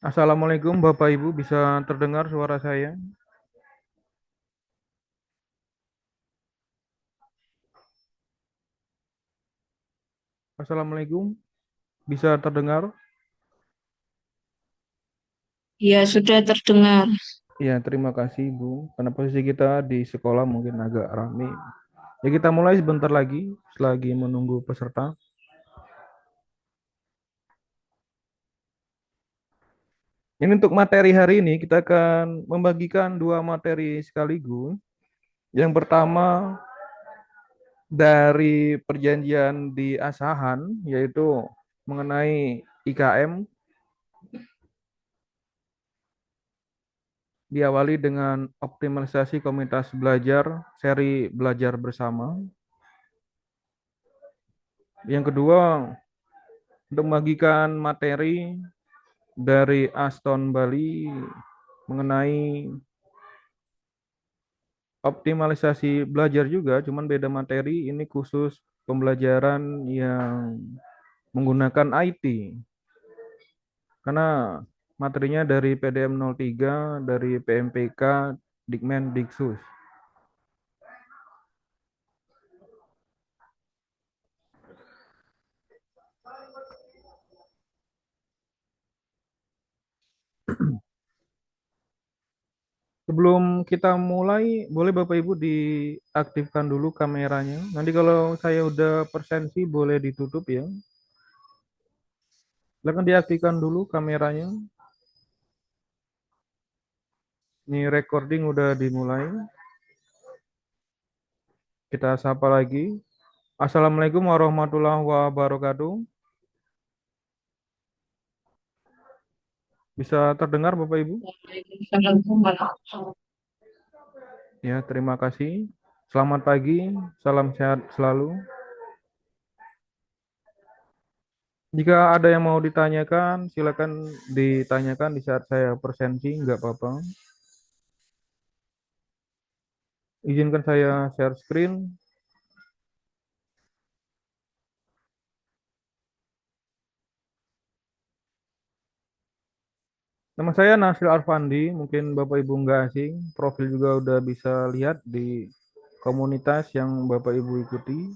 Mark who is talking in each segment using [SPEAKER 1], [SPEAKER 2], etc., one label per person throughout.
[SPEAKER 1] Assalamualaikum Bapak Ibu, bisa terdengar suara saya? Assalamualaikum, bisa terdengar?
[SPEAKER 2] Ya, sudah terdengar.
[SPEAKER 1] Ya, terima kasih Bu. Karena posisi kita di sekolah mungkin agak ramai. Ya, kita mulai sebentar lagi, selagi menunggu peserta. Ini untuk materi hari ini, kita akan membagikan dua materi sekaligus. Yang pertama dari perjanjian di Asahan, yaitu mengenai IKM, diawali dengan optimalisasi komunitas belajar, seri belajar bersama. Yang kedua, untuk membagikan materi dari Aston Bali mengenai optimalisasi belajar juga, cuman beda materi, ini khusus pembelajaran yang menggunakan IT. Karena materinya dari PDM 03, dari PMPK, Dikmen, Diksus. Sebelum kita mulai, boleh Bapak Ibu diaktifkan dulu kameranya. Nanti kalau saya udah presensi boleh ditutup ya. Silakan diaktifkan dulu kameranya. Ini recording udah dimulai. Kita sapa lagi. Assalamualaikum warahmatullahi wabarakatuh. Bisa terdengar Bapak Ibu? Ya, terima kasih. Selamat pagi, salam sehat selalu. Jika ada yang mau ditanyakan, silakan ditanyakan di saat saya presensi, nggak apa-apa. Izinkan saya share screen. Nama saya Nasil Arfandi, mungkin Bapak Ibu nggak asing. Profil juga udah bisa lihat di komunitas yang Bapak Ibu ikuti.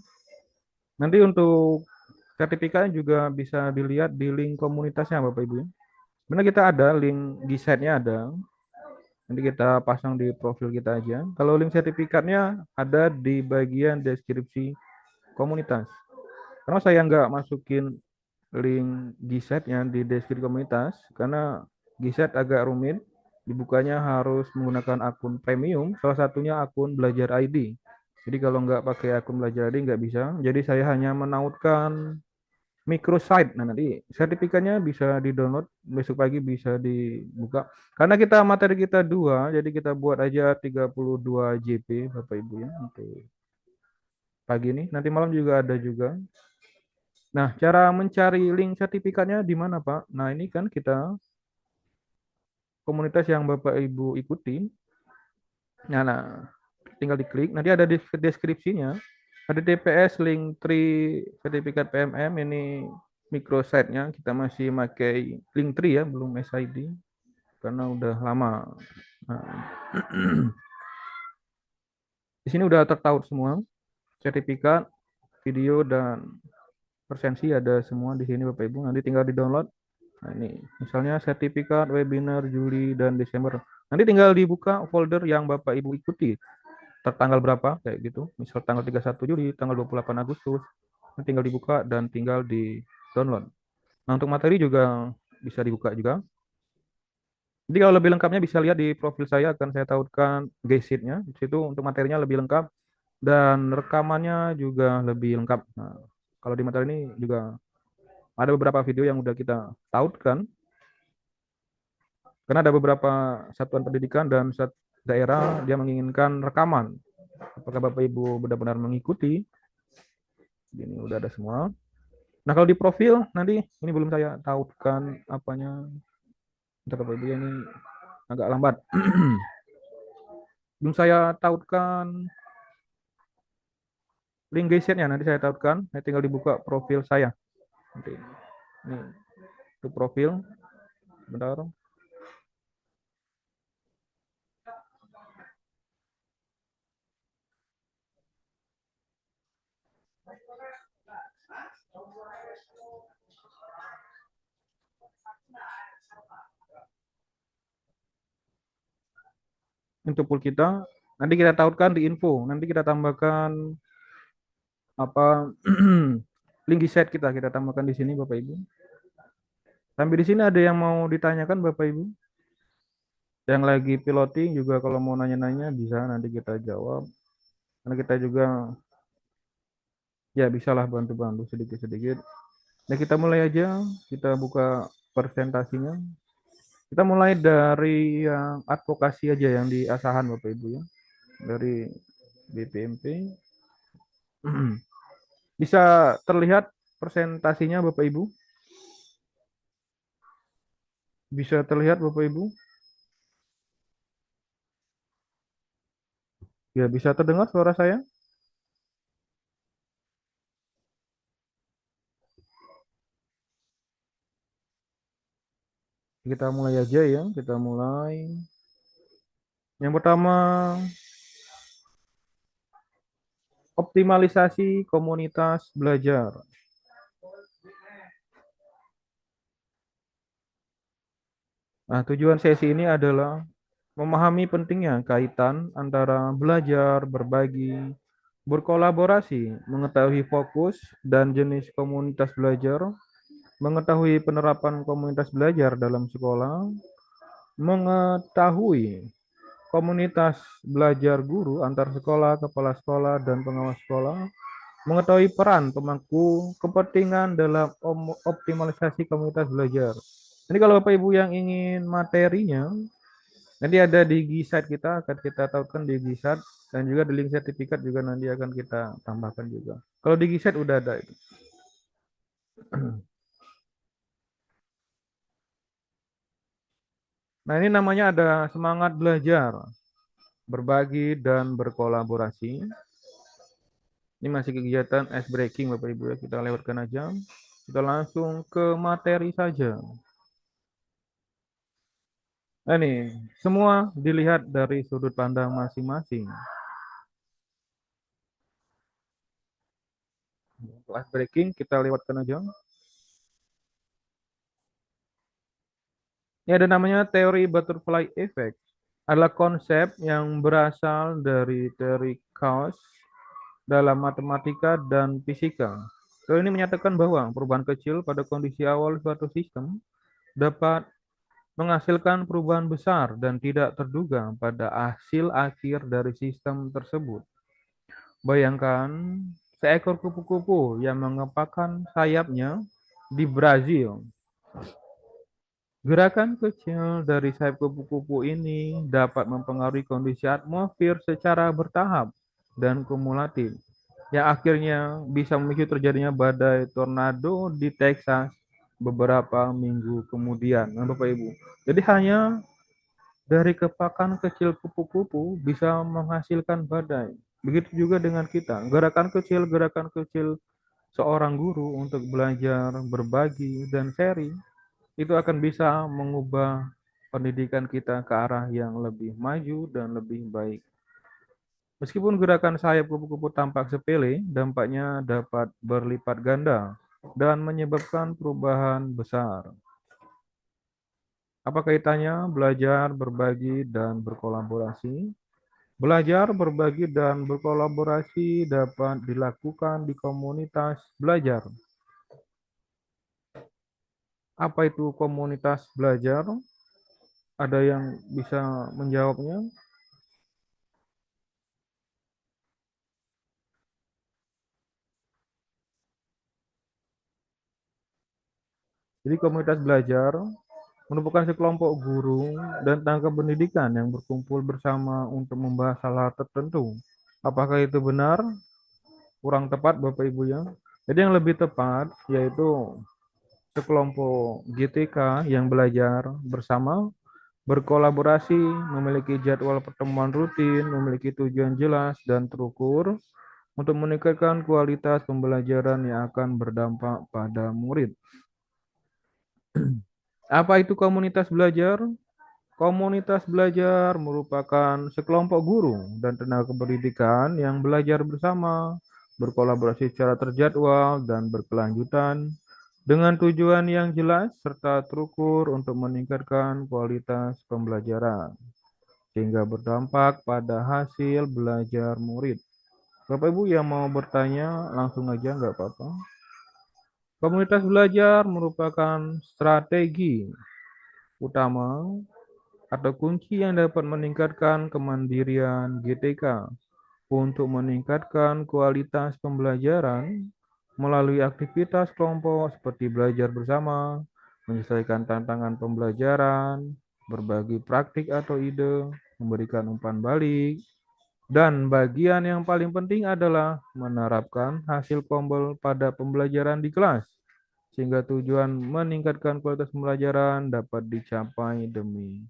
[SPEAKER 1] Nanti untuk sertifikatnya juga bisa dilihat di link komunitasnya Bapak Ibu. Benar kita ada link di site-nya ada. Nanti kita pasang di profil kita aja. Kalau link sertifikatnya ada di bagian deskripsi komunitas. Karena saya nggak masukin link Gset-nya di deskripsi komunitas, karena Gset agak rumit. Dibukanya harus menggunakan akun premium, salah satunya akun Belajar ID. Jadi kalau nggak pakai akun Belajar ID nggak bisa. Jadi saya hanya menautkan microsite. Nah, nanti sertifikatnya bisa di-download, besok pagi bisa dibuka. Karena kita materi kita dua, jadi kita buat aja 32 JP Bapak Ibu ya untuk pagi ini. Nanti malam juga ada juga. Nah, cara mencari link sertifikatnya di mana, Pak? Nah, ini kan kita komunitas yang Bapak Ibu ikuti. Nah, tinggal diklik. Nanti ada di deskripsinya. Ada TPS link 3 sertifikat PMM ini microsite-nya. Kita masih pakai link 3 ya, belum SID karena udah lama. Nah, di sini udah tertaut semua sertifikat, video dan presensi ada semua di sini Bapak Ibu. Nanti tinggal di-download. Nah, ini misalnya sertifikat webinar Juli dan Desember. Nanti tinggal dibuka folder yang Bapak Ibu ikuti. Tertanggal berapa kayak gitu. Misal tanggal 31 Juli, tanggal 28 Agustus. Nanti tinggal dibuka dan tinggal di-download. Nah, untuk materi juga bisa dibuka juga. Jadi kalau lebih lengkapnya bisa lihat di profil saya, akan saya tautkan Sheet-nya. Di situ untuk materinya lebih lengkap dan rekamannya juga lebih lengkap. Nah, kalau di materi ini juga ada beberapa video yang udah kita tautkan. Karena ada beberapa satuan pendidikan dan daerah dia menginginkan rekaman. Apakah Bapak Ibu benar-benar mengikuti? Ini udah ada semua. Nah, kalau di profil nanti ini belum saya tautkan apanya. Untuk Bapak Ibu ini agak lambat. Belum saya tautkan link gesetnya, nanti saya tautkan. Saya tinggal dibuka profil saya. Nanti ini untuk profil. Bentar. pool kita. Nanti kita tautkan di info. Nanti kita tambahkan apa link di set kita tambahkan di sini Bapak Ibu. Sampai di sini ada yang mau ditanyakan Bapak Ibu? Yang lagi piloting juga kalau mau nanya-nanya bisa nanti kita jawab. Karena kita juga ya bisalah bantu-bantu sedikit-sedikit. Nah kita mulai aja, kita buka presentasinya. Kita mulai dari yang advokasi aja yang di Asahan Bapak Ibu ya. Dari BPMP. Bisa terlihat presentasinya Bapak Ibu? Bisa terlihat Bapak Ibu? Ya, bisa terdengar suara saya? Kita mulai aja ya, kita mulai. Yang pertama, optimalisasi komunitas belajar. Nah, tujuan sesi ini adalah memahami pentingnya kaitan antara belajar, berbagi, berkolaborasi, mengetahui fokus dan jenis komunitas belajar, mengetahui penerapan komunitas belajar dalam sekolah, mengetahui komunitas belajar guru antar sekolah, kepala sekolah, dan pengawas sekolah, mengetahui peran pemangku kepentingan dalam optimalisasi komunitas belajar. Jadi kalau Bapak Ibu yang ingin materinya, nanti ada di Gisat kita, akan kita tautkan di Gisat, dan juga di link sertifikat juga nanti akan kita tambahkan juga. Kalau di Gisat udah ada itu. Nah ini namanya ada semangat belajar, berbagi, dan berkolaborasi. Ini masih kegiatan ice breaking Bapak Ibu ya, kita lewatkan aja. Kita langsung ke materi saja. Nah nih, semua dilihat dari sudut pandang masing-masing. Ice breaking kita lewatkan aja. Ini ada namanya teori butterfly effect. Adalah konsep yang berasal dari teori chaos dalam matematika dan fisika. Teori ini menyatakan bahwa perubahan kecil pada kondisi awal suatu sistem dapat menghasilkan perubahan besar dan tidak terduga pada hasil akhir dari sistem tersebut. Bayangkan seekor kupu-kupu yang mengepakkan sayapnya di Brazil. Gerakan kecil dari sayap kupu-kupu ini dapat mempengaruhi kondisi atmosfer secara bertahap dan kumulatif, yang akhirnya bisa memicu terjadinya badai tornado di Texas beberapa minggu kemudian. Nah, Bapak Ibu, jadi hanya dari kepakan kecil kupu-kupu bisa menghasilkan badai. Begitu juga dengan kita, gerakan kecil seorang guru untuk belajar, berbagi, dan sharing itu akan bisa mengubah pendidikan kita ke arah yang lebih maju dan lebih baik. Meskipun gerakan sayap kupu-kupu tampak sepele, dampaknya dapat berlipat ganda dan menyebabkan perubahan besar. Apa kaitannya belajar, berbagi, dan berkolaborasi? Belajar, berbagi, dan berkolaborasi dapat dilakukan di komunitas belajar. Apa itu komunitas belajar? Ada yang bisa menjawabnya? Jadi komunitas belajar merupakan sekelompok guru dan tenaga pendidikan yang berkumpul bersama untuk membahas hal-hal tertentu. Apakah itu benar? Kurang tepat Bapak Ibu ya. Jadi yang lebih tepat yaitu sekelompok GTK yang belajar bersama, berkolaborasi, memiliki jadwal pertemuan rutin, memiliki tujuan jelas dan terukur untuk meningkatkan kualitas pembelajaran yang akan berdampak pada murid. Apa itu komunitas belajar? Komunitas belajar merupakan sekelompok guru dan tenaga pendidikan yang belajar bersama, berkolaborasi secara terjadwal dan berkelanjutan dengan tujuan yang jelas serta terukur untuk meningkatkan kualitas pembelajaran. sehingga berdampak pada hasil belajar murid. Bapak Ibu yang mau bertanya langsung aja nggak apa-apa. Komunitas belajar merupakan strategi utama atau kunci yang dapat meningkatkan kemandirian GTK untuk meningkatkan kualitas pembelajaran melalui aktivitas kelompok seperti belajar bersama, menyelesaikan tantangan pembelajaran, berbagi praktik atau ide, memberikan umpan balik, dan bagian yang paling penting adalah menerapkan hasil kompel pada pembelajaran di kelas, sehingga tujuan meningkatkan kualitas pembelajaran dapat dicapai demi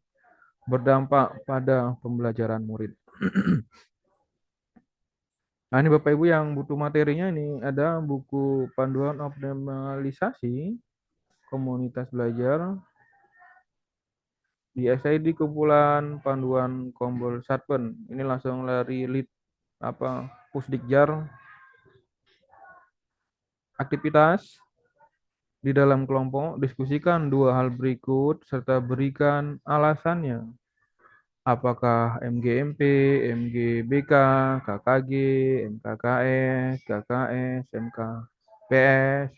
[SPEAKER 1] berdampak pada pembelajaran murid. Nah, ini Bapak Ibu yang butuh materinya ini ada buku panduan optimalisasi komunitas belajar di SID kumpulan panduan Kompol Satpen. Ini langsung dari lead Pusdikjar aktivitas di dalam kelompok. Diskusikan dua hal berikut serta berikan alasannya. Apakah MGMP, MGBK, KKG, MKKS, KKS, MKPS,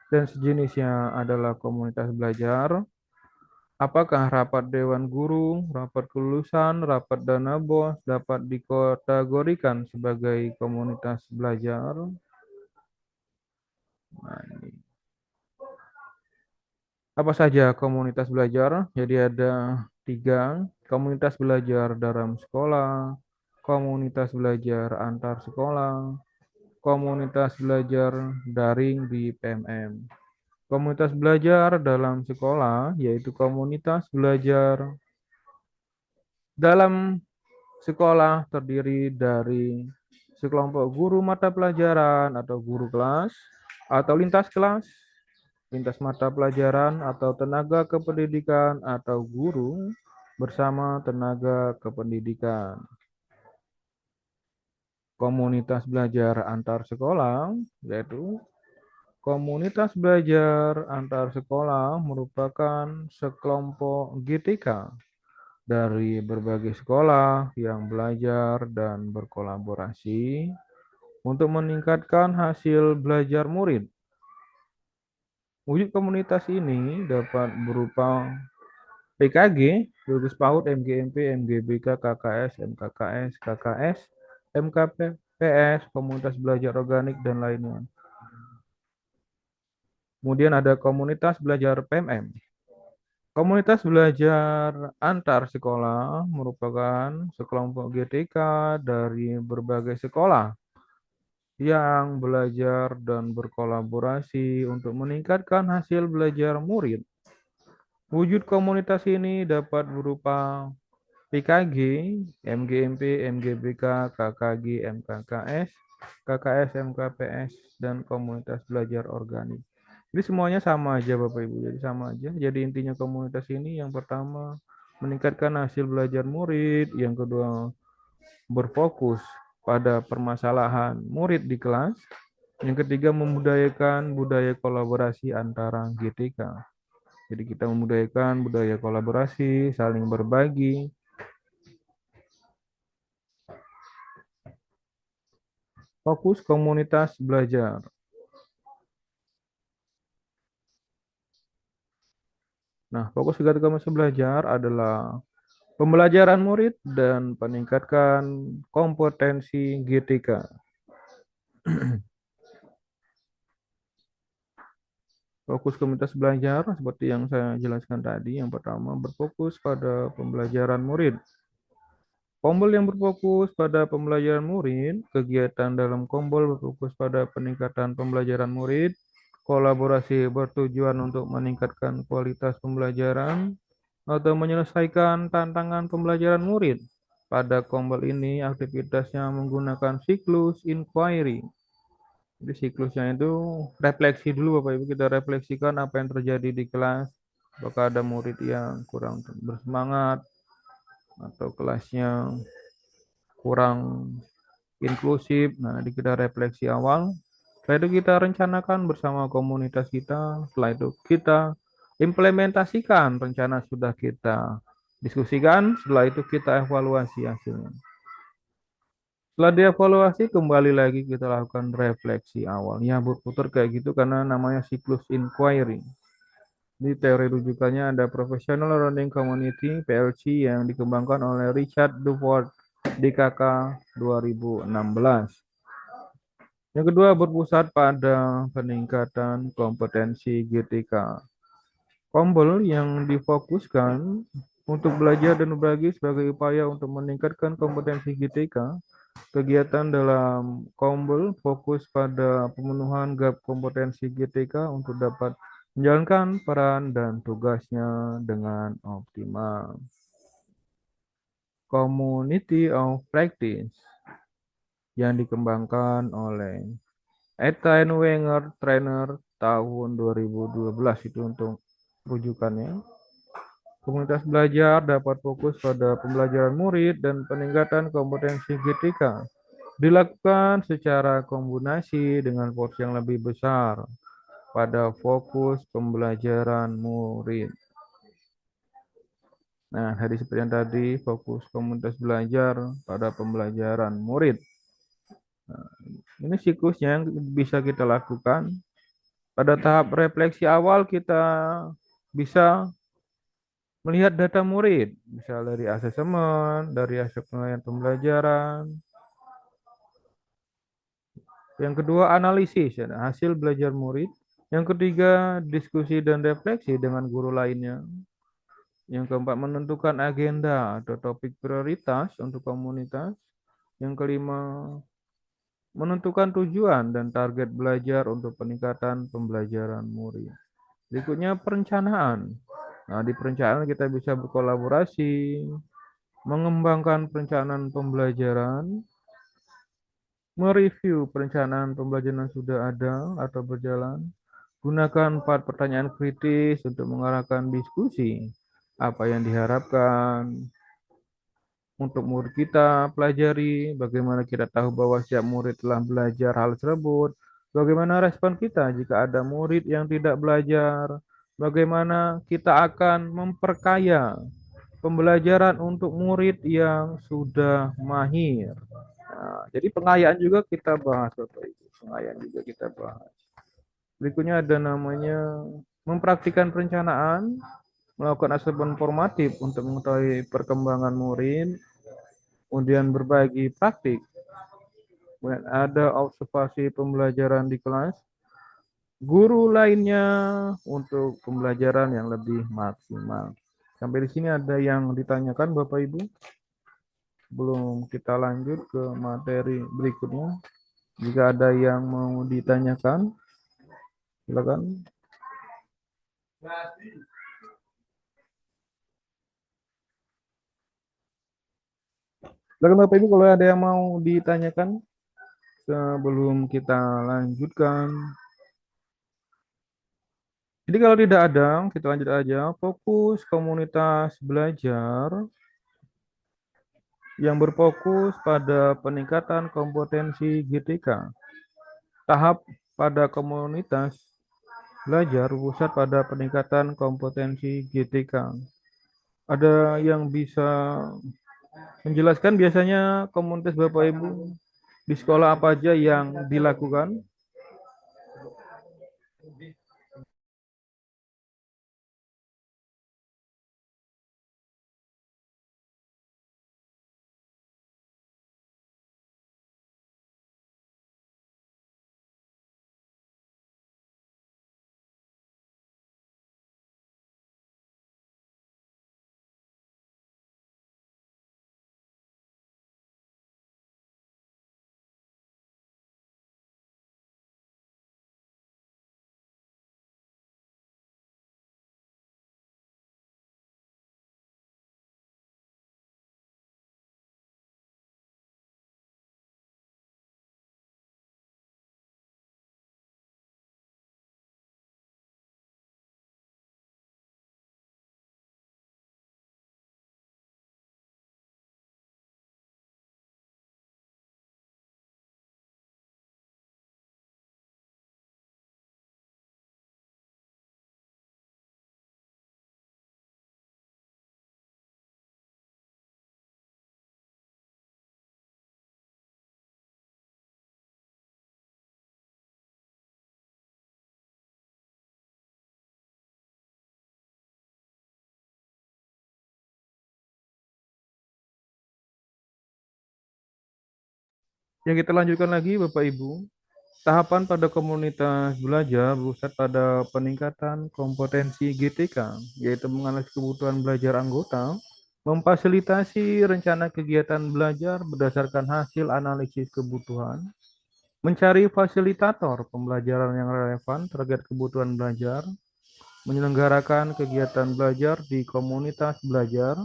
[SPEAKER 1] dan sejenisnya adalah komunitas belajar? Apakah rapat dewan guru, rapat kelulusan, rapat dana BOS dapat dikategorikan sebagai komunitas belajar? Nah, ini. Apa saja komunitas belajar? Jadi ada 3, komunitas belajar dalam sekolah, komunitas belajar antar sekolah, komunitas belajar daring di PMM. Komunitas belajar dalam sekolah yaitu komunitas belajar dalam sekolah terdiri dari sekelompok guru mata pelajaran atau guru kelas atau lintas mata pelajaran atau tenaga kependidikan atau guru bersama tenaga kependidikan. Komunitas belajar antar sekolah yaitu komunitas belajar antar sekolah merupakan sekelompok GTK dari berbagai sekolah yang belajar dan berkolaborasi untuk meningkatkan hasil belajar murid. Wujud komunitas ini dapat berupa PKG, Gugus PAUD, MGMP, MGBK, KKS, MKKS, KKS, MKPS, komunitas belajar organik, dan lainnya. Kemudian ada komunitas belajar PMM. Komunitas belajar antar sekolah merupakan sekelompok GTK dari berbagai sekolah yang belajar dan berkolaborasi untuk meningkatkan hasil belajar murid. Wujud komunitas ini dapat berupa PKG, MGMP, MGBK, KKG, MKKS, KKS, MKPS, dan komunitas belajar organik. Jadi semuanya sama aja Bapak Ibu, jadi sama aja. Jadi intinya komunitas ini yang pertama meningkatkan hasil belajar murid, yang kedua berfokus pada permasalahan murid di kelas, yang ketiga membudayakan budaya kolaborasi antara GTK. Jadi kita membudayakan budaya kolaborasi, saling berbagi. Fokus komunitas belajar. Nah, fokus kegiatan komunitas belajar adalah pembelajaran murid dan peningkatkan kompetensi GTK. Fokus komunitas belajar seperti yang saya jelaskan tadi. Yang pertama berfokus pada pembelajaran murid. Kompol yang berfokus pada pembelajaran murid, kegiatan dalam kompol berfokus pada peningkatan pembelajaran murid, kolaborasi bertujuan untuk meningkatkan kualitas pembelajaran, atau menyelesaikan tantangan pembelajaran murid. Pada kompol ini, aktivitasnya menggunakan siklus inquiry. Jadi siklusnya itu refleksi dulu Bapak Ibu, kita refleksikan apa yang terjadi di kelas, apakah ada murid yang kurang bersemangat, atau kelasnya kurang inklusif. Nah, di kita refleksi awal. Setelah itu kita rencanakan bersama komunitas kita. Setelah itu kita implementasikan rencana sudah kita diskusikan, setelah itu kita evaluasi hasilnya. Setelah dievaluasi, kembali lagi kita lakukan refleksi awal. Ya, berputar kayak gitu karena namanya siklus inquiry. Di teori rujukannya ada Professional Learning Community (PLC) yang dikembangkan oleh Richard Duford DKK 2016. Yang kedua, berpusat pada peningkatan kompetensi GTK. Kombel yang difokuskan untuk belajar dan berbagi sebagai upaya untuk meningkatkan kompetensi GTK. Kegiatan dalam Kombel fokus pada pemenuhan gap kompetensi GTK untuk dapat menjalankan peran dan tugasnya dengan optimal. Community of Practice yang dikembangkan oleh Etienne Wenger Trainer tahun 2012 itu untuk rujukannya. Komunitas belajar dapat fokus pada pembelajaran murid dan peningkatan kompetensi GTK. Dilakukan secara kombinasi dengan porsi yang lebih besar pada fokus pembelajaran murid. Nah, dari seperti yang tadi, fokus komunitas belajar pada pembelajaran murid. Nah, ini siklusnya yang bisa kita lakukan. Pada tahap refleksi awal kita bisa melihat data murid, misal dari asesmen, dari hasil penilaian pembelajaran. Yang kedua, analisis, ya, hasil belajar murid. Yang ketiga, diskusi dan refleksi dengan guru lainnya. Yang keempat, menentukan agenda atau topik prioritas untuk komunitas. Yang kelima, menentukan tujuan dan target belajar untuk peningkatan pembelajaran murid. Berikutnya, perencanaan. Nah, di perencanaan kita bisa berkolaborasi, mengembangkan perencanaan pembelajaran, mereview perencanaan pembelajaran yang sudah ada atau berjalan, gunakan 4 pertanyaan kritis untuk mengarahkan diskusi. Apa yang diharapkan untuk murid kita pelajari, bagaimana kita tahu bahwa setiap murid telah belajar hal tersebut, bagaimana respon kita jika ada murid yang tidak belajar, bagaimana kita akan memperkaya pembelajaran untuk murid yang sudah mahir. Nah, jadi pengayaan juga kita bahas, Bapak Ibu. Pengayaan juga kita bahas. Berikutnya ada namanya mempraktikkan perencanaan, melakukan asesmen formatif untuk mengetahui perkembangan murid, kemudian berbagi praktik, kemudian ada observasi pembelajaran di kelas, guru lainnya untuk pembelajaran yang lebih maksimal. Sampai di sini ada yang ditanyakan Bapak Ibu? Belum kita lanjut ke materi berikutnya. Jika ada yang mau ditanyakan, silakan. Silakan Bapak Ibu kalau ada yang mau ditanyakan sebelum kita lanjutkan. Jadi kalau tidak ada, kita lanjut aja. Fokus komunitas belajar yang berfokus pada peningkatan kompetensi GTK. Tahap pada komunitas belajar pusat pada peningkatan kompetensi GTK. Ada yang bisa menjelaskan biasanya komunitas Bapak Ibu di sekolah apa aja yang dilakukan? Yang kita lanjutkan lagi Bapak Ibu. Tahapan pada komunitas belajar berpusat pada peningkatan kompetensi GTK, yaitu menganalisis kebutuhan belajar anggota, memfasilitasi rencana kegiatan belajar berdasarkan hasil analisis kebutuhan, mencari fasilitator pembelajaran yang relevan terkait kebutuhan belajar, menyelenggarakan kegiatan belajar di komunitas belajar,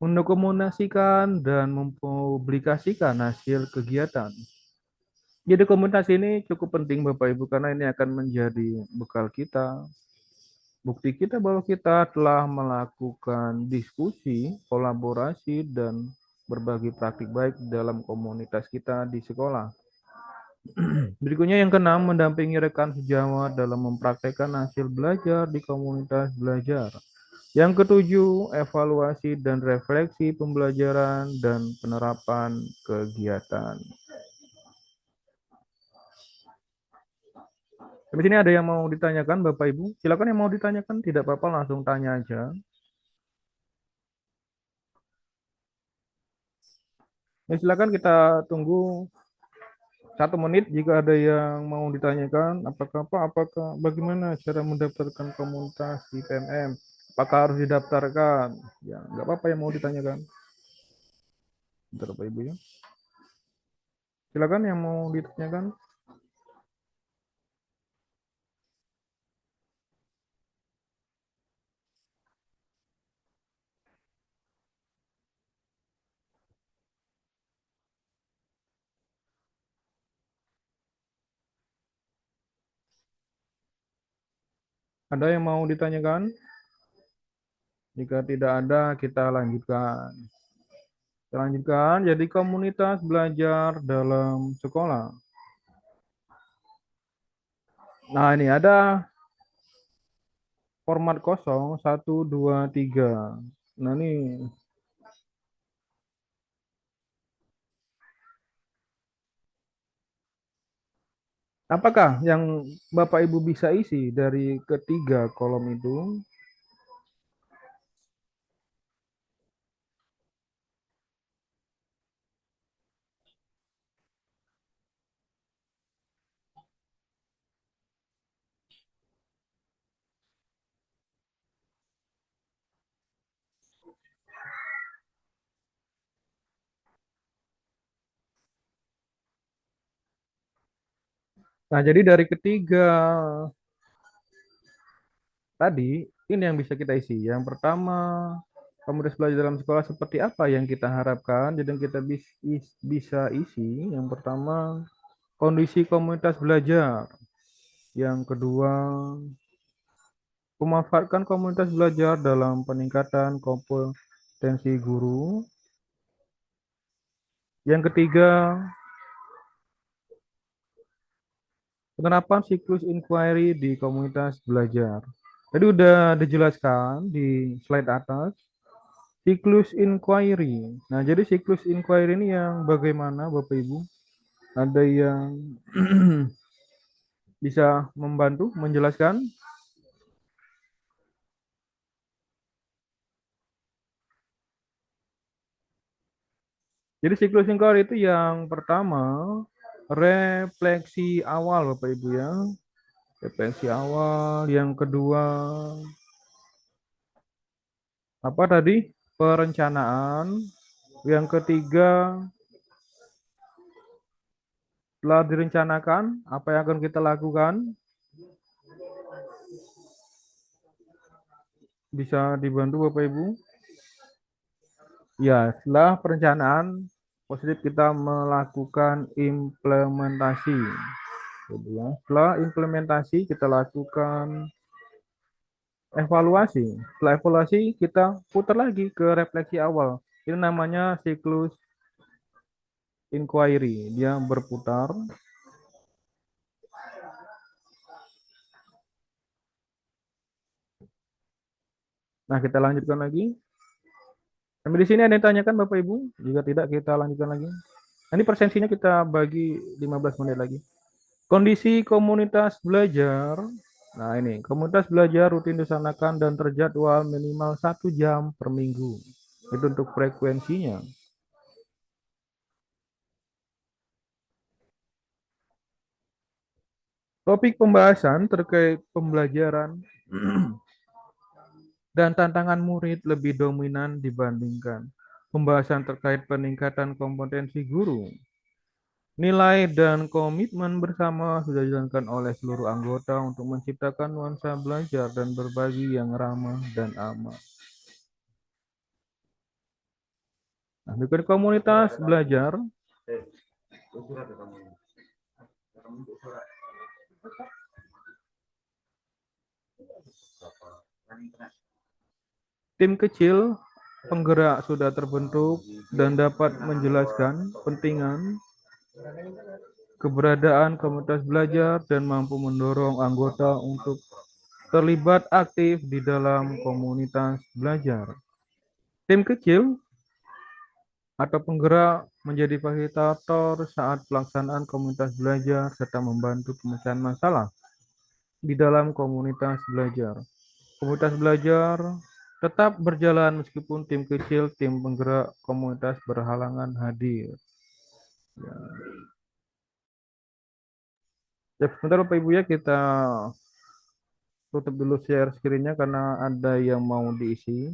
[SPEAKER 1] mendokumentasikan dan mempublikasikan hasil kegiatan. Jadi komunitas ini cukup penting Bapak Ibu karena ini akan menjadi bekal kita, bukti kita bahwa kita telah melakukan diskusi, kolaborasi, dan berbagi praktik baik dalam komunitas kita di sekolah. Berikutnya yang keenam, mendampingi rekan sejawat dalam mempraktekkan hasil belajar di komunitas belajar. Yang ketujuh, evaluasi dan refleksi pembelajaran dan penerapan kegiatan. Di sini ada yang mau ditanyakan Bapak Ibu? Silakan yang mau ditanyakan, tidak apa-apa langsung tanya aja. Ya, silakan kita tunggu 1 menit jika ada yang mau ditanyakan. Apakah bagaimana cara mendaftarkan komunitas di PMM? Apakah harus didaftarkan? Ya, nggak apa-apa yang mau ditanyakan. Bentar Bapak Ibu ya. Silakan yang mau ditanyakan. Ada yang mau ditanyakan? Jika tidak ada, kita lanjutkan. Kita lanjutkan, jadi komunitas belajar dalam sekolah. Nah, ini ada format kosong 1, 2, 3. Nah, ini apakah yang Bapak Ibu bisa isi dari ketiga kolom itu? Nah, jadi dari ketiga tadi, ini yang bisa kita isi. Yang pertama, komunitas belajar dalam sekolah seperti apa yang kita harapkan, jadi yang kita bisa isi. Yang pertama, kondisi komunitas belajar. Yang kedua, memanfaatkan komunitas belajar dalam peningkatan kompetensi guru. Yang ketiga, penerapan siklus inquiry di komunitas belajar. Tadi udah dijelaskan di slide atas, siklus inquiry. Nah, jadi siklus inquiry ini yang bagaimana Bapak Ibu? Ada yang bisa membantu menjelaskan? Jadi siklus inquiry itu yang pertama, refleksi awal Bapak Ibu ya. Refleksi awal. Yang kedua, apa tadi? Perencanaan. Yang ketiga, setelah direncanakan, apa yang akan kita lakukan? Bisa dibantu Bapak Ibu? Ya, setelah perencanaan, positif kita melakukan implementasi. Gitu ya. Setelah implementasi, kita lakukan evaluasi. Setelah evaluasi, kita putar lagi ke refleksi awal. Ini namanya siklus inquiry. Dia berputar. Nah, kita lanjutkan lagi. Sampai di sini ada yang tanyakan Bapak Ibu? Jika tidak, kita lanjutkan lagi. Nah, ini presensinya kita bagi 15 menit lagi. Kondisi komunitas belajar. Nah, ini komunitas belajar rutin disanakan dan terjadwal minimal 1 jam per minggu. Itu untuk frekuensinya. Topik pembahasan terkait pembelajaran dan tantangan murid lebih dominan dibandingkan pembahasan terkait peningkatan kompetensi guru. Nilai dan komitmen bersama sudah dijalankan oleh seluruh anggota untuk menciptakan nuansa belajar dan berbagi yang ramah dan aman. Nah, berikut komunitas belajar. Tim kecil penggerak sudah terbentuk dan dapat menjelaskan pentingan keberadaan komunitas belajar dan mampu mendorong anggota untuk terlibat aktif di dalam komunitas belajar. Tim kecil atau penggerak menjadi fasilitator saat pelaksanaan komunitas belajar serta membantu pemecahan masalah di dalam komunitas belajar. Komunitas belajar tetap berjalan meskipun tim kecil, tim penggerak komunitas berhalangan hadir. Ya, sebentar Bapak Ibu ya, kita tutup dulu share screen-nya karena ada yang mau diisi.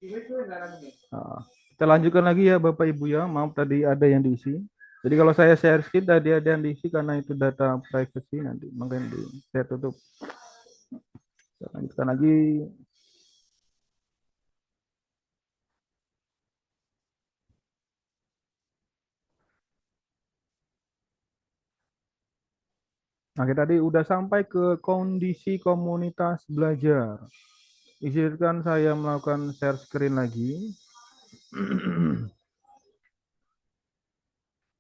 [SPEAKER 1] Nah, kita lanjutkan lagi ya Bapak Ibu ya. Maaf tadi ada yang diisi. Jadi kalau saya share screen tadi ada yang diisi karena itu data privacy nanti mungkin saya tutup. Kita lanjutkan lagi. Nah, kita tadi udah sampai ke kondisi komunitas belajar. Izinkan saya melakukan share screen lagi.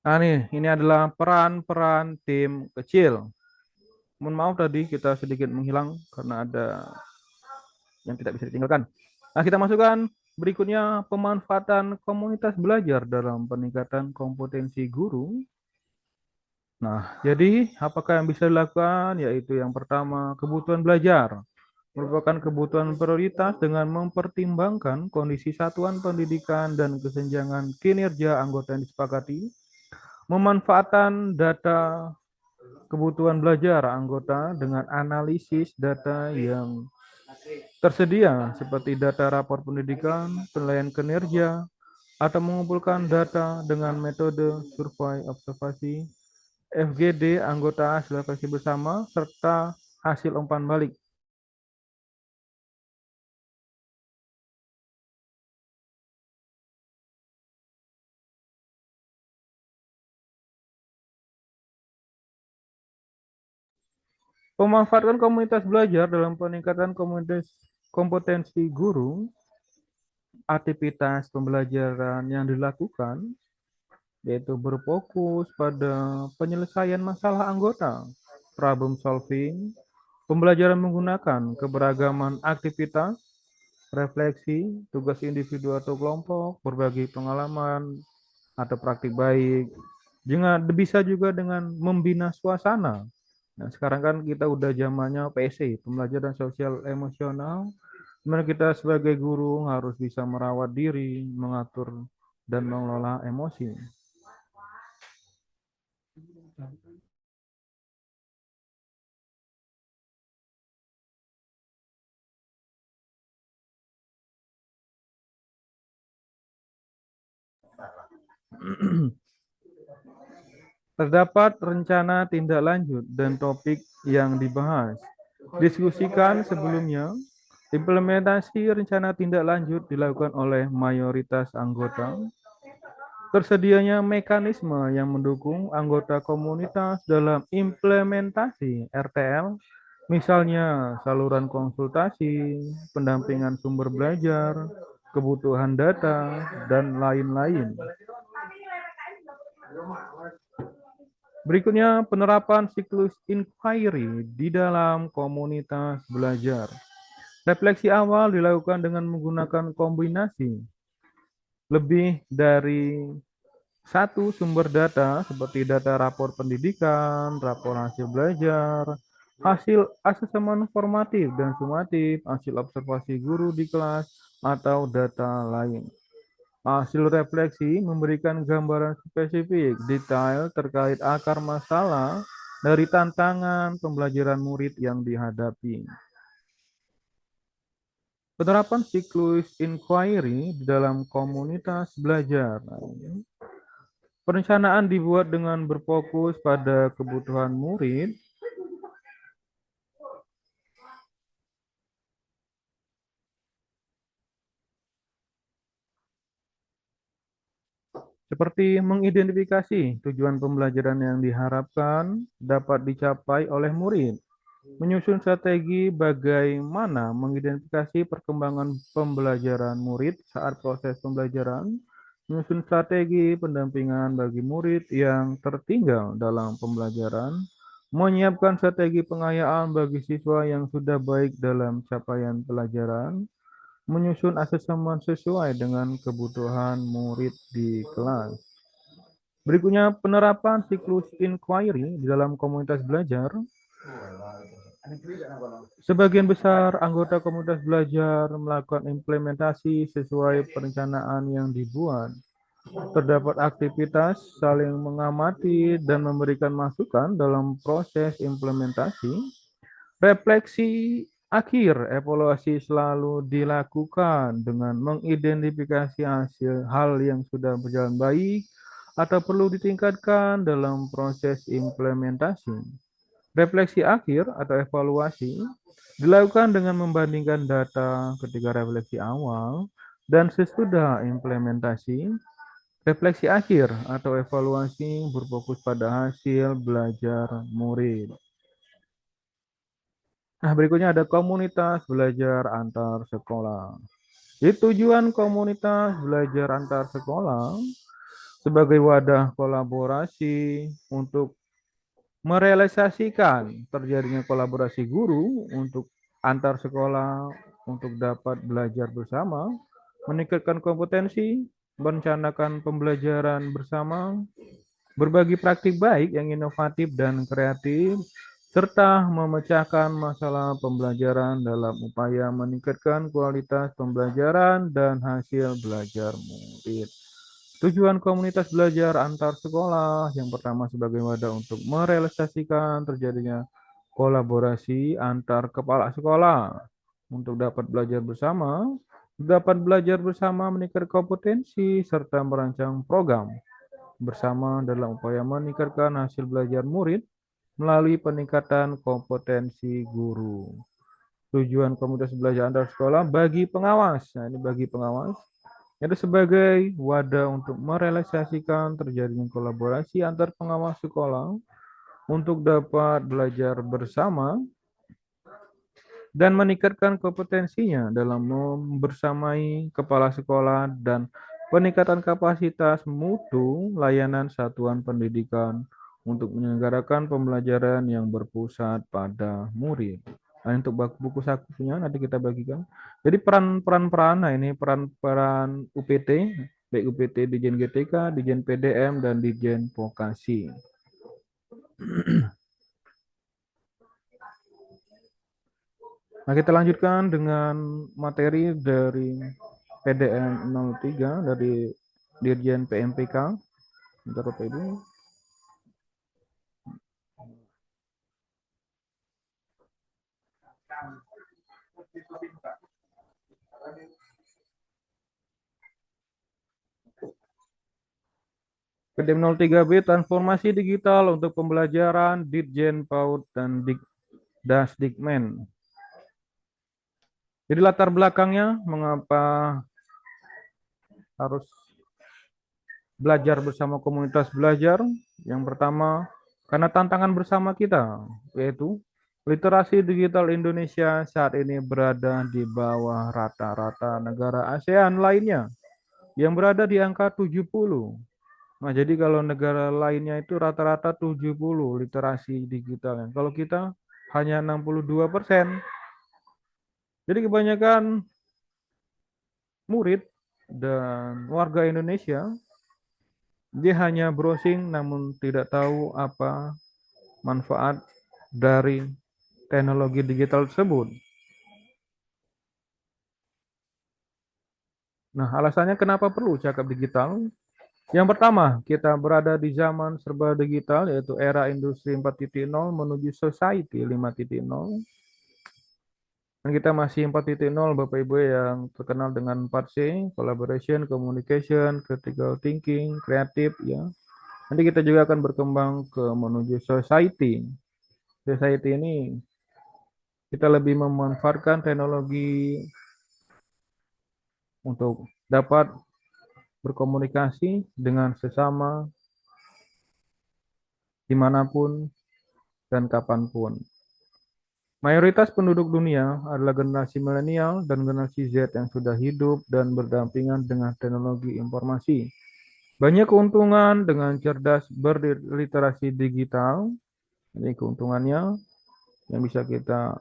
[SPEAKER 1] Nah nih, ini adalah peran-peran tim kecil. Mohon maaf tadi kita sedikit menghilang karena ada yang tidak bisa ditinggalkan. Nah, kita masukkan berikutnya pemanfaatan komunitas belajar dalam peningkatan kompetensi guru. Nah, jadi apakah yang bisa dilakukan? Yaitu yang pertama, kebutuhan belajar. Merupakan kebutuhan prioritas dengan mempertimbangkan kondisi satuan pendidikan dan kesenjangan kinerja anggota yang disepakati. Memanfaatkan data kebutuhan belajar anggota dengan analisis data yang tersedia seperti data rapor pendidikan, penilaian kinerja, atau mengumpulkan data dengan metode survei observasi, FGD, anggota hasil refleksi bersama, serta hasil umpan balik. Pemanfaatan komunitas belajar dalam peningkatan kompetensi guru, aktivitas pembelajaran yang dilakukan yaitu berfokus pada penyelesaian masalah anggota, problem solving, pembelajaran menggunakan keberagaman aktivitas, refleksi, tugas individu atau kelompok, berbagi pengalaman atau praktik baik. Jangan bisa juga dengan membina suasana. Nah, sekarang kan kita udah zamannya PC, pembelajaran sosial emosional, dimana kita sebagai guru harus bisa merawat diri, mengatur dan mengelola emosi. Terdapat rencana tindak lanjut dan topik yang dibahas. Diskusikan sebelumnya, implementasi rencana tindak lanjut dilakukan oleh mayoritas anggota. Tersedianya mekanisme yang mendukung anggota komunitas dalam implementasi RTL, misalnya saluran konsultasi, pendampingan sumber belajar, kebutuhan data, dan lain-lain. Berikutnya, penerapan siklus inquiry di dalam komunitas belajar. Refleksi awal dilakukan dengan menggunakan kombinasi lebih dari satu sumber data seperti data rapor pendidikan, rapor hasil belajar, hasil asesmen formatif dan sumatif, hasil observasi guru di kelas, atau data lain. Hasil refleksi memberikan gambaran spesifik, detail terkait akar masalah dari tantangan pembelajaran murid yang dihadapi. Penerapan siklus inquiry di dalam komunitas belajar. Perencanaan dibuat dengan berfokus pada kebutuhan murid, seperti mengidentifikasi tujuan pembelajaran yang diharapkan dapat dicapai oleh murid, menyusun strategi bagaimana mengidentifikasi perkembangan pembelajaran murid saat proses pembelajaran, menyusun strategi pendampingan bagi murid yang tertinggal dalam pembelajaran, menyiapkan strategi pengayaan bagi siswa yang sudah baik dalam capaian pelajaran, menyusun asesmen sesuai dengan kebutuhan murid di kelas. Berikutnya, penerapan siklus inquiry di dalam komunitas belajar. Sebagian besar anggota komunitas belajar melakukan implementasi sesuai perencanaan yang dibuat. Terdapat aktivitas saling mengamati dan memberikan masukan dalam proses implementasi. Refleksi akhir, evaluasi selalu dilakukan dengan mengidentifikasi hasil hal yang sudah berjalan baik atau perlu ditingkatkan dalam proses implementasi. Refleksi akhir atau evaluasi dilakukan dengan membandingkan data ketika refleksi awal dan sesudah implementasi. Refleksi akhir atau evaluasi berfokus pada hasil belajar murid. Nah, berikutnya ada komunitas belajar antar sekolah. Jadi tujuan komunitas belajar antar sekolah sebagai wadah kolaborasi untuk merealisasikan terjadinya kolaborasi guru untuk antar sekolah untuk dapat belajar bersama, meningkatkan kompetensi, merencanakan pembelajaran bersama, berbagi praktik baik yang inovatif dan kreatif, serta memecahkan masalah pembelajaran dalam upaya meningkatkan kualitas pembelajaran dan hasil belajar murid. Tujuan komunitas belajar antar sekolah yang pertama sebagai wadah untuk merealisasikan terjadinya kolaborasi antar kepala sekolah untuk dapat belajar bersama meningkatkan kompetensi serta merancang program bersama dalam upaya meningkatkan hasil belajar murid melalui peningkatan kompetensi guru. Tujuan komunitas belajar antar sekolah bagi pengawas. Nah, ini bagi pengawas itu sebagai wadah untuk merealisasikan terjadinya kolaborasi antar pengawas sekolah untuk dapat belajar bersama dan meningkatkan kompetensinya dalam membersamai kepala sekolah dan peningkatan kapasitas mutu layanan satuan pendidikan untuk menyelenggarakan pembelajaran yang berpusat pada murid. Nah, untuk buku sakunya nanti kita bagikan. Jadi peran-peran, nah ini peran-peran UPT, baik UPT Dijen GTK, Dijen PDM, dan Dijen Vokasi. Nah, kita lanjutkan dengan materi dari PDM 03 dari Dirjen PMPK. Bentar, Bapak Ibu. PDM 03B transformasi digital untuk pembelajaran Ditjen PAUD dan Dasdikmen. Jadi latar belakangnya mengapa harus belajar bersama komunitas belajar. Yang pertama, karena tantangan bersama kita, yaitu literasi digital Indonesia saat ini berada di bawah rata-rata negara ASEAN lainnya yang berada di angka 70. Nah, jadi kalau negara lainnya itu rata-rata 70 literasi digital. Kalau kita hanya 62%. Jadi kebanyakan murid dan warga Indonesia dia hanya browsing namun tidak tahu apa manfaat dari teknologi digital tersebut. Nah, alasannya kenapa perlu cakap digital? Yang pertama, kita berada di zaman serba digital, yaitu era industri 4.0 menuju society 5.0. Dan kita masih 4.0, Bapak Ibu, yang terkenal dengan 4C, collaboration, communication, critical thinking, kreatif, ya. Nanti kita juga akan berkembang ke menuju society. Society ini kita lebih memanfaatkan teknologi untuk dapat berkomunikasi dengan sesama dimanapun dan kapanpun. Mayoritas penduduk dunia adalah generasi milenial dan generasi Z yang sudah hidup dan berdampingan dengan teknologi informasi. Banyak keuntungan dengan cerdas berliterasi digital. Ini keuntungannya yang bisa kita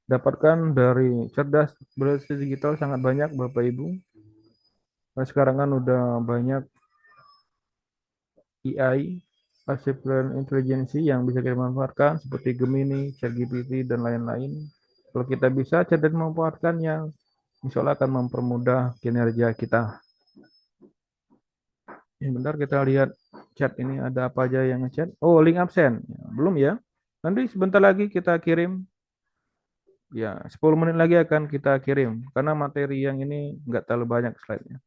[SPEAKER 1] dapatkan dari cerdas berliterasi digital sangat banyak, Bapak Ibu. Nah, sekarang kan udah banyak AI, Artificial Intelligence yang bisa kita manfaatkan seperti Gemini, ChatGPT, dan lain-lain. Kalau kita bisa cerdas memanfaatkannya, insya Allah akan mempermudah kinerja kita. Bentar kita lihat chat ini ada apa aja yang ngechat. Oh, link absen. Belum ya? Nanti sebentar lagi kita kirim. Ya, 10 menit lagi akan kita kirim. Karena materi yang ini nggak terlalu banyak slide-nya.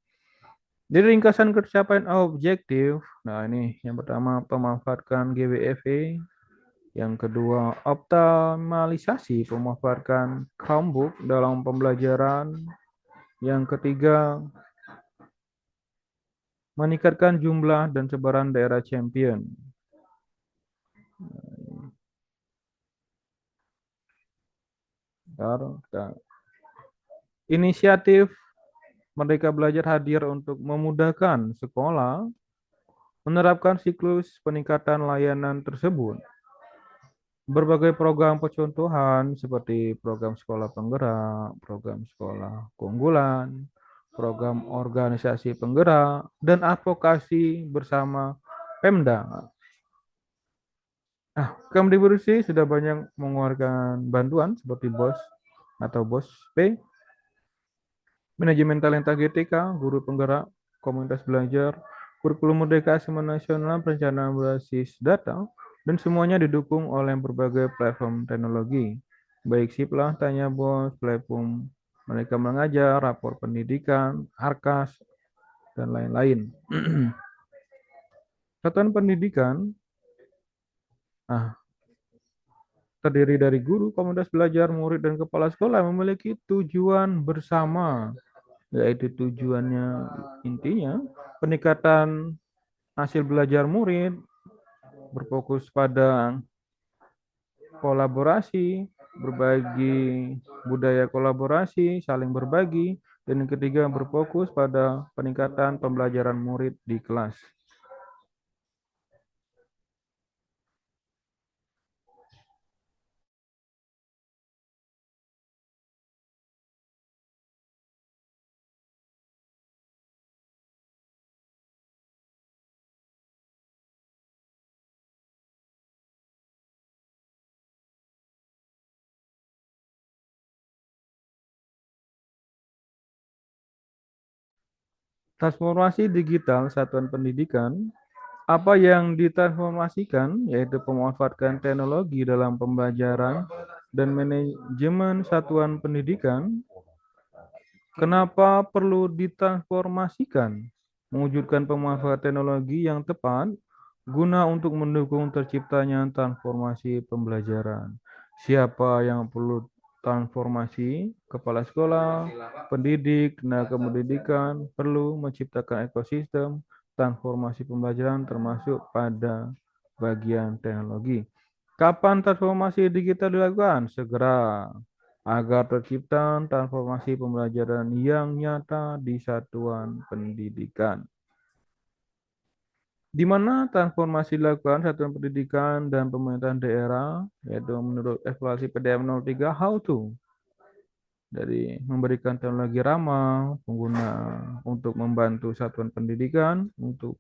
[SPEAKER 1] Jadi ringkasan pencapaian objektif. Nah, ini yang pertama pemanfaatkan GWFE. Yang kedua, optimalisasi pemanfaatkan Chromebook dalam pembelajaran. Yang ketiga, meningkatkan jumlah dan sebaran daerah champion. Bentar. Inisiatif Merdeka Belajar hadir untuk memudahkan sekolah menerapkan siklus peningkatan layanan tersebut. Berbagai program percontohan seperti program sekolah penggerak, program sekolah keunggulan, program organisasi penggerak, dan advokasi bersama Pemda. Kemdikbud sudah banyak mengeluarkan bantuan seperti BOS atau BOS P, Manajemen Talenta GTK, Guru Penggerak, Komunitas Belajar, Kurikulum Merdeka Asemen Nasional, Perencanaan Berbasis Data, dan semuanya didukung oleh berbagai platform teknologi, baik Siplah, Tanya Bos, platform mereka mengajar, rapor pendidikan, Arkas, dan lain-lain. Satuan pendidikan nah, terdiri dari guru, komunitas belajar, murid, dan kepala sekolah memiliki tujuan bersama, yaitu tujuannya intinya peningkatan hasil belajar murid, berfokus pada kolaborasi, berbagi budaya kolaborasi, saling berbagi, dan yang ketiga berfokus pada peningkatan pembelajaran murid di kelas. Transformasi digital satuan pendidikan, apa yang ditransformasikan yaitu pemanfaatan teknologi dalam pembelajaran dan manajemen satuan pendidikan. Kenapa perlu ditransformasikan? Mewujudkan pemanfaatan teknologi yang tepat guna untuk mendukung terciptanya transformasi pembelajaran. Siapa yang perlu transformasi? Kepala sekolah, pendidik, tenaga pendidikan perlu menciptakan ekosistem transformasi pembelajaran termasuk pada bagian teknologi. Kapan transformasi digital dilakukan? Segera agar tercipta transformasi pembelajaran yang nyata di satuan pendidikan. Di mana transformasi dilakukan satuan pendidikan dan pemerintahan daerah, yaitu menurut evaluasi PDM 03, how to, dari memberikan teknologi ramah pengguna untuk membantu satuan pendidikan untuk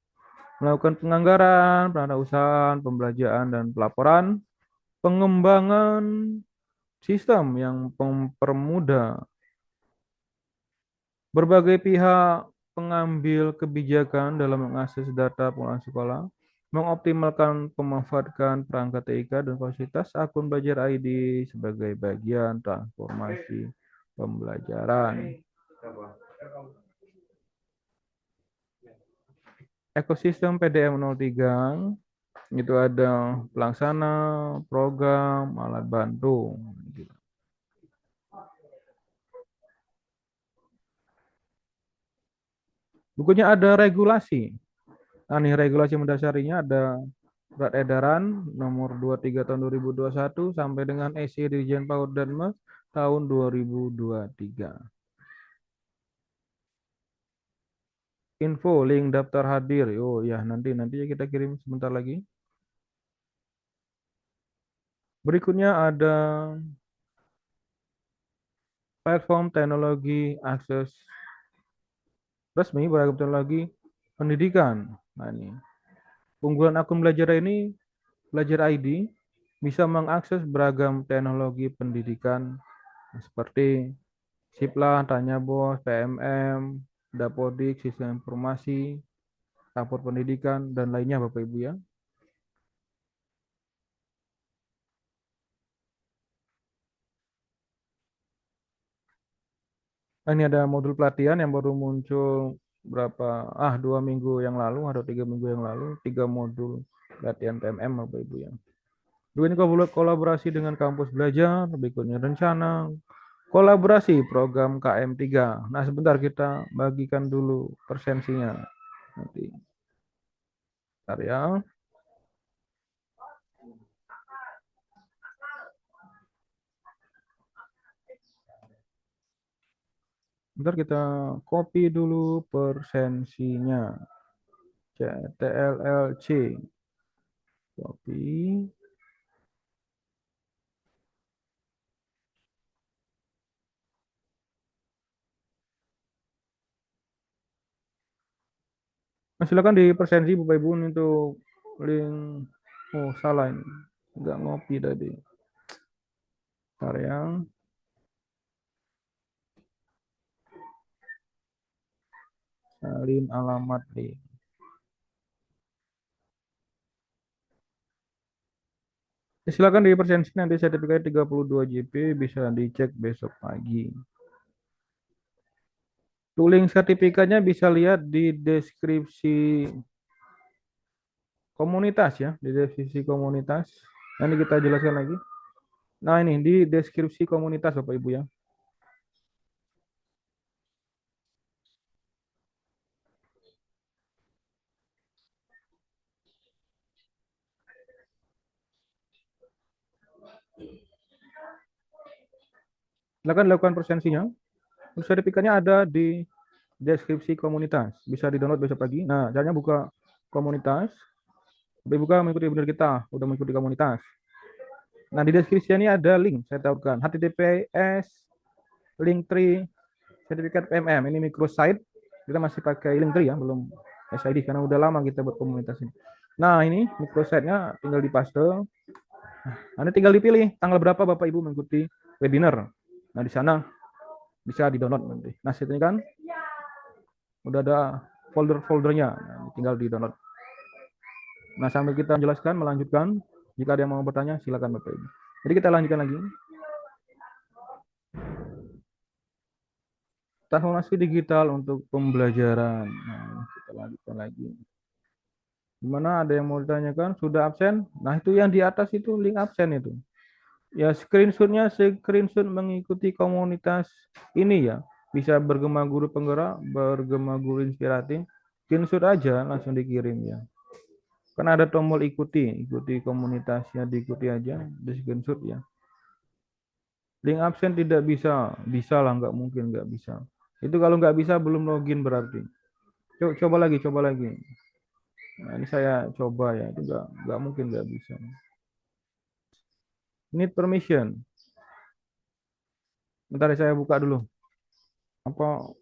[SPEAKER 1] melakukan penganggaran, pengadaan pembelajaran dan pelaporan, pengembangan sistem yang mempermudah berbagai pihak pengambil kebijakan dalam mengakses data penggunaan sekolah, mengoptimalkan pemanfaatan perangkat TIK dan fasilitas akun belajar ID sebagai bagian transformasi pembelajaran. Ekosistem PDM 03 itu ada pelaksana, program, alat bantu. Bukunya ada regulasi. Nah, nih regulasi mendasarinya ada Surat Edaran nomor 23 tahun 2021 sampai dengan SI Dirjen PAUD dan MES tahun 2023. Info link daftar hadir. Oh ya, nanti ya kita kirim sebentar lagi. Berikutnya ada platform teknologi akses resmi beragam teknologi pendidikan. Nah, ini unggulan akun belajar ini Belajar ID bisa mengakses beragam teknologi pendidikan seperti Siplah, Tanya Bos, PMM, Dapodik, Sistem Informasi, Rapor Pendidikan, dan lainnya Bapak Ibu ya. Ini ada modul pelatihan yang baru muncul berapa 2 minggu yang lalu atau 3 minggu yang lalu, 3 modul pelatihan PMM Bapak Ibu ya. Dua ini kolaborasi dengan kampus belajar, berikutnya rencana kolaborasi program KM3. Nah, sebentar kita bagikan dulu persensinya. Nanti, bentar ya. Bentar kita copy dulu persensinya. CTLLC. Copy. Nah, silakan di persensi Bapak Ibu untuk link. Oh, salah ini. Nggak ngopi tadi. Bentar ya. Salin alamat link. Ya, silakan di persensi nanti sertifikat 32 JP bisa dicek besok pagi. Link sertifikatnya bisa lihat di deskripsi komunitas ya, di deskripsi komunitas. Nanti kita jelaskan lagi. Nah, ini di deskripsi komunitas Bapak Ibu ya. Silakan lakukan persensinya. Sertifikatnya ada di deskripsi komunitas. Bisa di-download besok pagi. Nah, caranya buka komunitas. Bapak Ibu mengikuti webinar kita, udah mengikuti komunitas. Nah, di deskripsi ini ada link, saya taruhkan. HTTPS Linktree sertifikat PMM. Ini microsite. Kita masih pakai Linktree ya, belum SID karena udah lama kita buat komunitas ini. Nah, ini microsite-nya tinggal dipaste. Nah, ini tinggal dipilih tanggal berapa Bapak Ibu mengikuti webinar. Nah, di sana bisa di-download nanti. Nah, ini kan udah ada folder-foldernya. Nah, tinggal di-download. Nah, sambil kita menjelaskan, melanjutkan. Jika ada yang mau bertanya, silakan Bapak Ibu. Jadi kita lanjutkan lagi. Transformasi digital untuk pembelajaran. Nah, kita lanjutkan lagi. Gimana ada yang mau ditanyakan? Sudah absen? Nah, itu yang di atas itu link absen itu. Ya, screenshot mengikuti komunitas ini ya. Bisa bergema guru penggerak, bergema guru inspiratif. Screenshot aja langsung dikirim ya. Kan ada tombol ikuti komunitasnya, diikuti aja, di screenshot ya. Link absen tidak bisa, bisa lah, nggak mungkin nggak bisa. Itu kalau nggak bisa belum login berarti. Coba lagi, coba lagi. Nah, ini saya coba ya, itu nggak mungkin nggak bisa. Need permission. Bentar ya, saya buka dulu. Apa?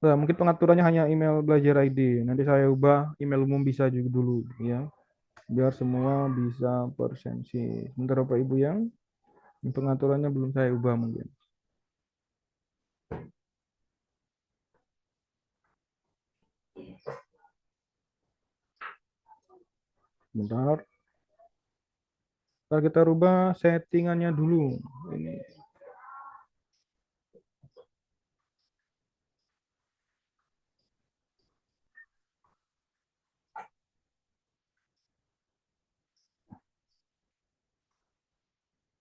[SPEAKER 1] Nah, mungkin pengaturannya hanya email belajar ID. Nanti saya ubah email umum bisa juga dulu ya, biar semua bisa persensi. Sebentar Bapak Ibu yang pengaturannya belum saya ubah mungkin. Bentar. Ntar kita rubah settingannya dulu. Ini.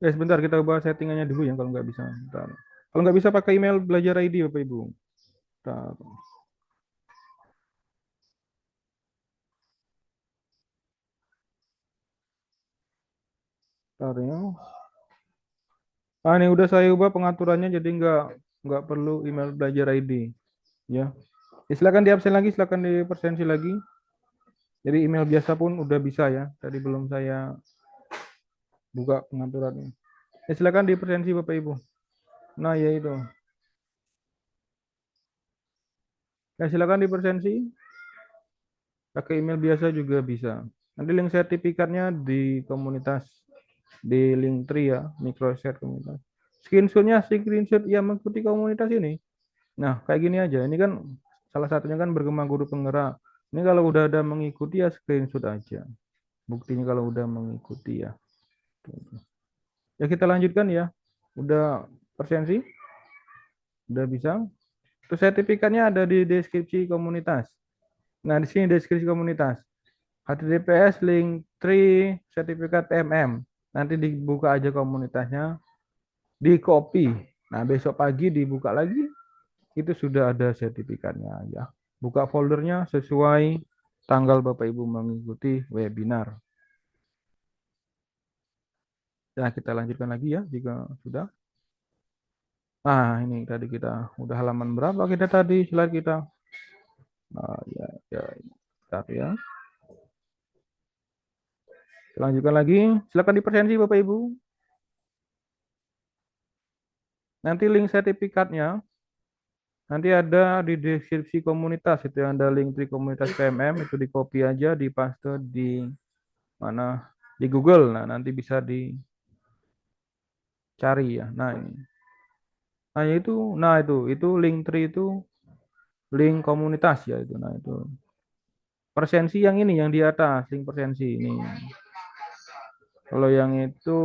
[SPEAKER 1] Sebentar kita ubah settingannya dulu ya kalau nggak bisa. Bentar. Kalau nggak bisa pakai email belajar ID Bapak Ibu. Bentar. Bentar ya. Ini udah saya ubah pengaturannya jadi nggak perlu email belajar ID ya. Silakan di absen lagi, silakan di persensi lagi. Jadi email biasa pun udah bisa ya. Tadi belum saya buka pengaturannya. Silakan di persensi Bapak Ibu. Nah, ya itu. Ya, silakan di persensi. Pakai email biasa juga bisa. Nanti link sertifikatnya di komunitas, di link Linktree ya, microset komunitas. Screenshot yang mengikuti komunitas ini. Nah, kayak gini aja. Ini kan salah satunya kan bergema guru penggerak. Ini kalau udah ada mengikuti ya screenshot aja. Buktinya kalau udah mengikuti ya. Ya kita lanjutkan ya. Udah persensi? Udah bisa? Terus sertifikatnya ada di deskripsi komunitas. Nah, di sini deskripsi komunitas. HTTPS link 3 sertifikat MM. Nanti dibuka aja komunitasnya, di copy. Nah, besok pagi dibuka lagi, itu sudah ada sertifikatnya ya. Buka foldernya sesuai tanggal Bapak Ibu mengikuti webinar. Nah, kita lanjutkan lagi ya jika sudah. Nah, ini tadi kita udah halaman berapa kita tadi slide kita. Nah, ya, ya, bentar ya. Kita lanjutkan lagi. Silakan dipersensi Bapak Ibu. Nanti link sertifikatnya nanti ada di deskripsi komunitas, itu yang ada link di komunitas PMM, itu di copy aja, di paste di mana, di Google. Nah, nanti bisa dicari ya. Nah, ini. Nah, itu link tree itu link komunitas ya itu. Nah, itu persensi yang ini yang di atas, link persensi ini. Kalau yang itu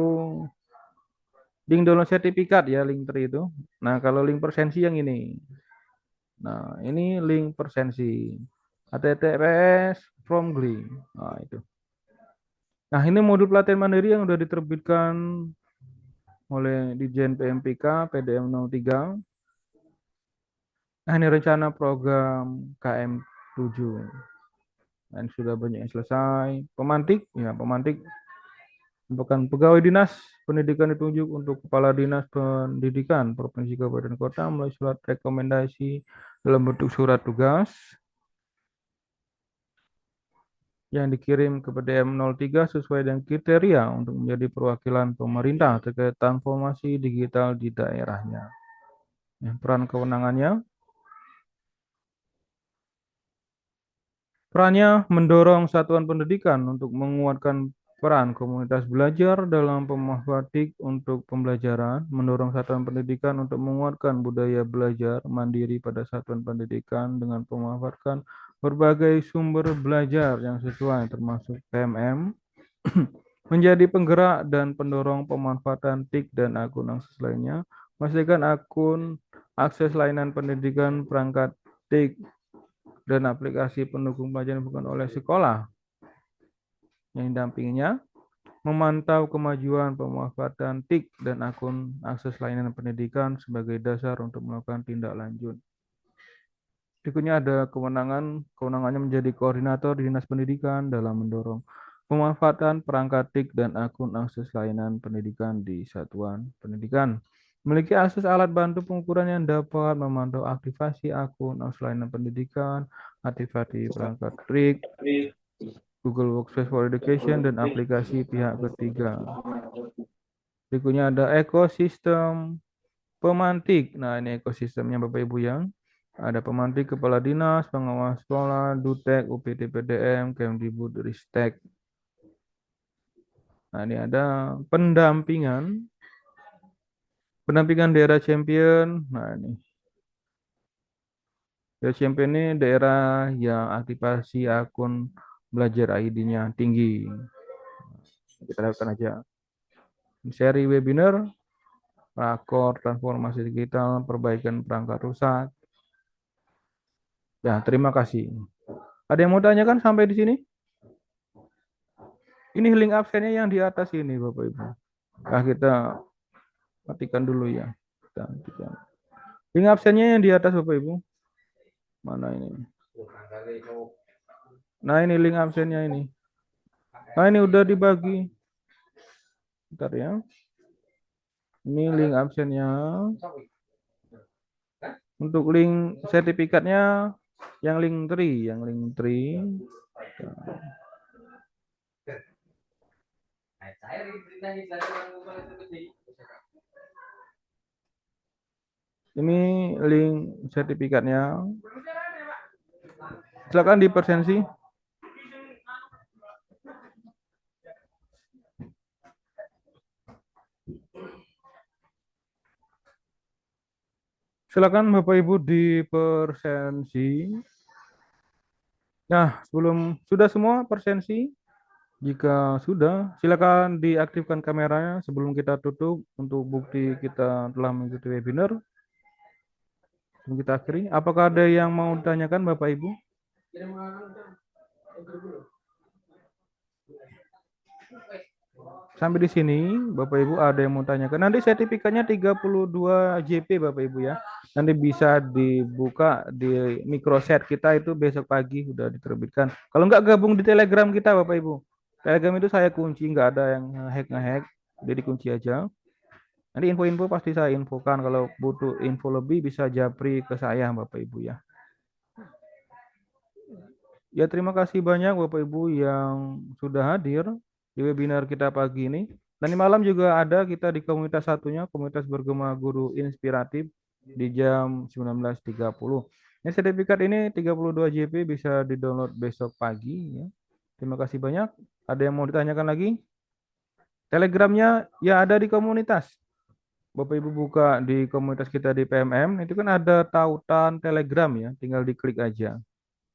[SPEAKER 1] link download sertifikat ya, link tree itu. Nah, kalau link persensi yang ini. Nah, ini link persensi. HTTPS from Glee. Nah, itu. Nah, ini modul pelatihan mandiri yang sudah diterbitkan oleh Dijen PMPK PDM 03. Nah, ini rencana program KM 7. Dan sudah banyak yang selesai. Pemantik, ya pemantik merupakan pegawai dinas pendidikan ditunjuk untuk kepala dinas pendidikan provinsi kabupaten kota melalui surat rekomendasi dalam bentuk surat tugas yang dikirim ke PDM 03 sesuai dengan kriteria untuk menjadi perwakilan pemerintah terkait transformasi digital di daerahnya. Peran kewenangannya, perannya mendorong satuan pendidikan untuk menguatkan peran komunitas belajar dalam pemanfaatan untuk pembelajaran, mendorong satuan pendidikan untuk menguatkan budaya belajar mandiri pada satuan pendidikan dengan memanfaatkan berbagai sumber belajar yang sesuai termasuk PMM, menjadi penggerak dan pendorong pemanfaatan TIK dan akun akses lainnya, memastikan akun akses layanan pendidikan perangkat TIK dan aplikasi pendukung pelajaran bukan oleh sekolah yang didampinginya, memantau kemajuan pemanfaatan TIK dan akun akses layanan pendidikan sebagai dasar untuk melakukan tindak lanjut. Berikutnya ada kewenangannya menjadi koordinator di Dinas Pendidikan dalam mendorong pemanfaatan perangkat TIK dan akun akses layanan pendidikan di satuan pendidikan. Memiliki akses alat bantu pengukuran yang dapat memantau aktivasi akun akses layanan pendidikan, aktivasi perangkat TIK, Google Workspace for Education, dan aplikasi pihak ketiga. Berikutnya ada ekosistem pemantik. Nah, ini ekosistemnya Bapak Ibu yang ada pemantik, kepala dinas, pengawas sekolah, Dutek, UPT PDM, Kemdikbud, Ristek. Nah, ini ada pendampingan daerah champion. Nah, ini daerah champion ini daerah yang aktivasi akun belajar ID-nya tinggi. Kita lakukan aja. Seri webinar, rakor, transformasi digital, perbaikan perangkat rusak. Ya, terima kasih. Ada yang mau tanyakan sampai di sini? Ini link absennya yang di atas ini, Bapak Ibu. Nah, kita matikan dulu ya. Link absennya yang di atas, Bapak Ibu. Mana ini? Nah, ini link absennya ini. Nah, ini udah dibagi. Bentar ya. Ini link absennya. Untuk link sertifikatnya yang link 3, ini link sertifikatnya. Silakan dipersensi. Silakan Bapak Ibu dipersensi. Nah, sudah semua persensi. Jika sudah, silakan diaktifkan kameranya sebelum kita tutup untuk bukti kita telah mengikuti webinar. Sebelum kita akhiri, apakah ada yang mau ditanyakan Bapak Ibu? Sampai di sini, Bapak Ibu ada yang mau tanyakan. Nanti sertifikatnya 32 JP Bapak Ibu ya. Nanti bisa dibuka di microset kita itu besok pagi sudah diterbitkan. Kalau nggak gabung di Telegram kita Bapak Ibu. Telegram itu saya kunci, nggak ada yang ngehack, jadi kunci aja. Nanti info-info pasti saya infokan. Kalau butuh info lebih bisa japri ke saya Bapak Ibu ya. Ya, terima kasih banyak Bapak Ibu yang sudah hadir di webinar kita pagi ini. Dan di malam juga ada kita di komunitas satunya, komunitas bergema guru inspiratif di jam 19.30. Ini sertifikat ini 32 JP bisa di-download besok pagi ya. Terima kasih banyak. Ada yang mau ditanyakan lagi? Telegramnya ya ada di komunitas. Bapak Ibu buka di komunitas kita di PMM, itu kan ada tautan Telegram ya, tinggal diklik aja.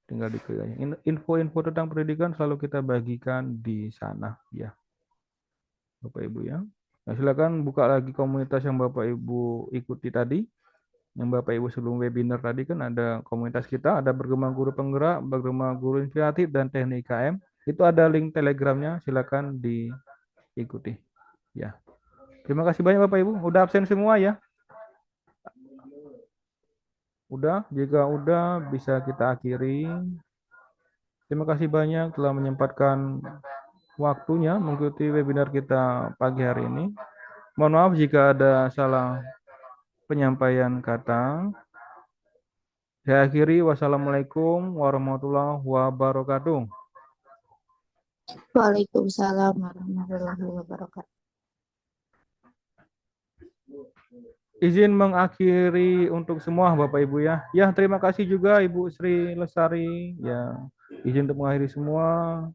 [SPEAKER 1] Tinggal diklik aja. Info-info tentang pendidikan selalu kita bagikan di sana ya, Bapak Ibu ya. Nah, silakan buka lagi komunitas yang Bapak Ibu ikuti tadi. Yang Bapak Ibu sebelum webinar tadi kan ada komunitas kita, ada bergema guru penggerak, bergema guru inspiratif dan teknik KM. Itu ada link Telegramnya, silakan diikuti ya. Terima kasih banyak Bapak Ibu. Udah absen semua ya? Udah, jika udah bisa kita akhiri. Terima kasih banyak telah menyempatkan waktunya mengikuti webinar kita pagi hari ini. Mohon maaf jika ada salah penyampaian kata. Saya akhiri. Wassalamualaikum warahmatullahi wabarakatuh.
[SPEAKER 2] Waalaikumsalam warahmatullahi wabarakatuh.
[SPEAKER 1] Izin mengakhiri untuk semua Bapak Ibu ya. Ya, terima kasih juga Ibu Sri Lestari ya. Izin untuk mengakhiri semua.